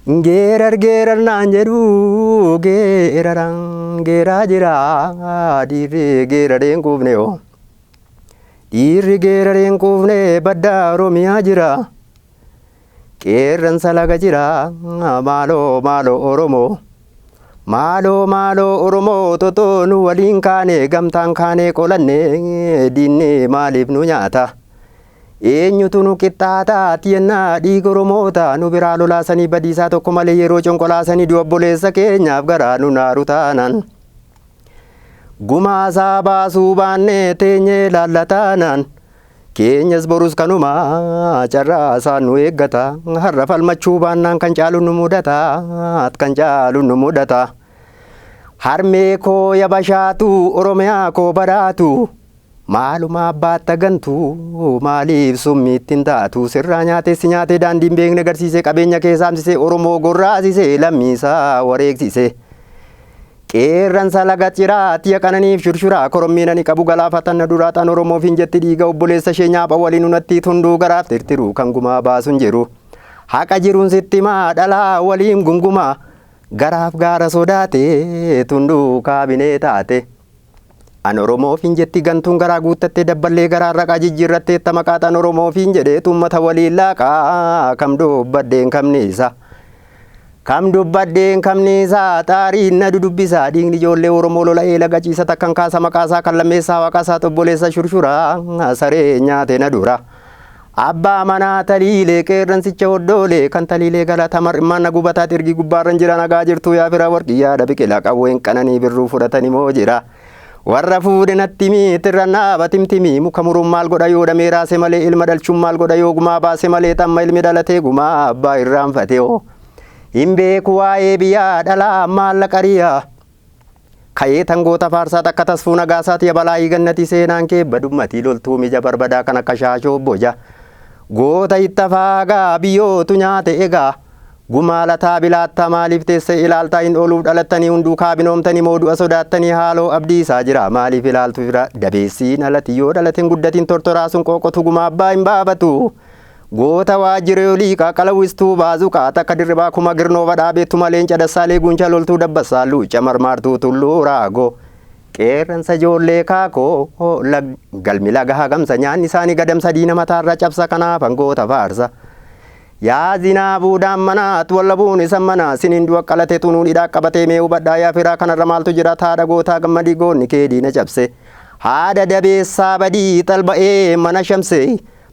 Geerar geerar naan jedhu geeraraan geeraa jira dhiirri geerareen quufne oo dhiirri geerareen quufne baddaa Oromiyaa jira qeerransa laga jira maaloo maaloo Oromoo maaloo maaloo Oromoo totoo nu waliin kaane gamtaan kaane qolanne diinni maaliif nu nyaata. Eenyutu nu qixxaata tiyannaa dhiiga Oromoota nu biraa lolaasanii badiisaa tokko malee yeroo conqolaasanii obboleessa keenyaaf garaa nu naaru taanan. Gumaasaa baasuu baannee teenyee laallataanan keenyas borus kanuma carraasaan nu eeggata har'a falmachuu baannaan kan caalu nu mudata kan caalu nu mudata. Harmee koo yabashaatu Oromiyaa koo badhaatu. Maaluma abbaatta gantu maaliif summiittiin taatu sirraa nyaatessi nyaatee daandiin beekne agarsiise qabeenya keessaamsise Oromoo gorraasise lammiisaa wareegsise. Qeerransa laga ciraa tiya qananiif shurshuraa korommiin ani qabu galaafatan na duraataan Oromoof hin jetti dhiiga obboleessa ishee nyaapha waliin unatti tunduu garaaf tirtiru kan gumaa baasuun jiru. Haqa jiruun sitti maa dhalaa waliin gungumaa garaaf gaara sodaate tunduu kaabinee taate. An Oromoof hin jetti gantuun garaa guuttattee dabballee garaa raqaa jijjiirrattee maqaataan Oromoof hin jedhee uummata waliin laaqaa kam dubbadheen kamniisa. Kam dubbadheen kamniisa xaariin na dudubbisaa dhiigni ijoollee Oromoo lola'ee laga ciisa takkan kaasa maqaasaa kan lammeessaa waaqasaa obboleessa shurshuraa saree nyaate na dura. Abbaa manaa taliilee qeerransicha hoddoolee kan taliilee galata mar'immaan na gubataa ergi gubbaarran jira nagaa jirtuu yaa fira warqiyyaadha biqilaa qawween qananii birruu fudhatanii moo jira. Warra fuudhe natti miitirra naaba timtimii muka muruun maal godha yoo damee raase malee ilma dhalchuun maal godha yoo gumaa baase malee tamma ilmi dhalatee gumaa abbaa irraanfate oo hin beeku waa'ee biyyaa dhalaa maallaqa riyaa ka'ee tangoota faarsaa takka tasfuu nagaasaati yabalaa gannatii seenaan kee badummatii loltuu mija barbadaa kan akka shaashoo boja goota itti faagaa biyyootu nyaate egaa. Gumaalataa bilaatta maaliif teesse ilaaltaa hin ooluuf dhalattanii hunduu kaabinoomtanii moodu'a sodaattanii haaloo abdiisaa jira maaliif ilaaltu fira dabeessiin alatti yoo dhalateen guddatiin tortoraasuun qooqotu gumaa abbaa hin baafatu. Goota waajjiree olii qaqqalawistuu baazuqaa takka dirribaa kuma girnoova dhaabeettu maleen cadassaalee guuncha loltuu dabbasaa luuca marmaartuu tulluu raagoo. Qeerransa ijoollee kaakoo galmi laga hagamsa nyaanni isaanii gadamsa diina mataarra cabsa kanaaf hangoota faarsa. Yaa zinaa buudhaan manaat wallabuun isan manaa siniin du'a qalatee tunuun hidhaa qabatee mee hubadhaa yaa firaa kanarra maaltu jira haadha gootaa gammadii goonni kee diina cabse. Haadha dabeessaa badii xalba'ee mana shamse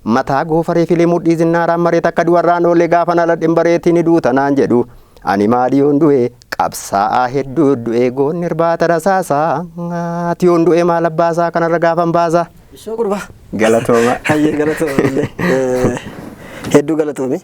mataa goofaree filee mudhii zinnaaraan maree takka du'arraan oollee gaafa naladhin bareetiin duuta naan jedhu. Ani maaliyoon du'e qabsaa'aa hedduu du'e goonni irbaata rasaasaa tiyoon du'e maal abbaasaa kanarra gaafan baasa. Ishoo gurbaa. Galatooma. Hayyee galatooma. Hedduu galatoome.